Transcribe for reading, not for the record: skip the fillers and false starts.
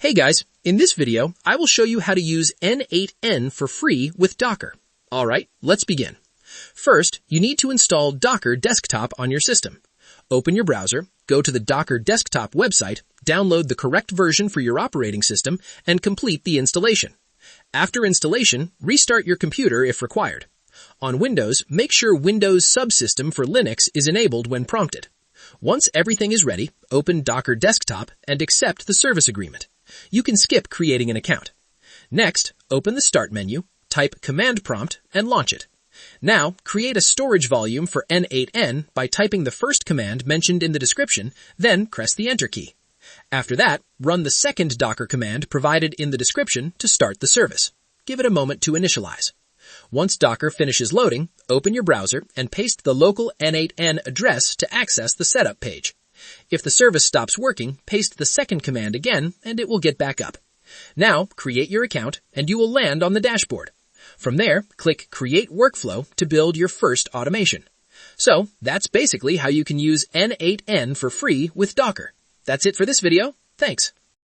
Hey guys, in this video, I will show you how to use n8n for free with Docker. Alright, let's begin. First, you need to install Docker Desktop on your system. Open your browser, go to the Docker Desktop website, download the correct version for your operating system, and complete the installation. After installation, restart your computer if required. On Windows, make sure Windows Subsystem for Linux is enabled when prompted. Once everything is ready, open Docker Desktop and accept the service agreement. You can skip creating an account. Next, open the Start menu, type Command Prompt, and launch it. Now, create a storage volume for n8n by typing the first command mentioned in the description, then press the Enter key. After that, run the second Docker command provided in the description to start the service. Give it a moment to initialize. Once Docker finishes loading, open your browser and paste the local n8n address to access the setup page. If the service stops working, paste the second command again and it will get back up. Now, create your account and you will land on the dashboard. From there, click Create Workflow to build your first automation. So, that's basically how you can use n8n for free with Docker. That's it for this video. Thanks.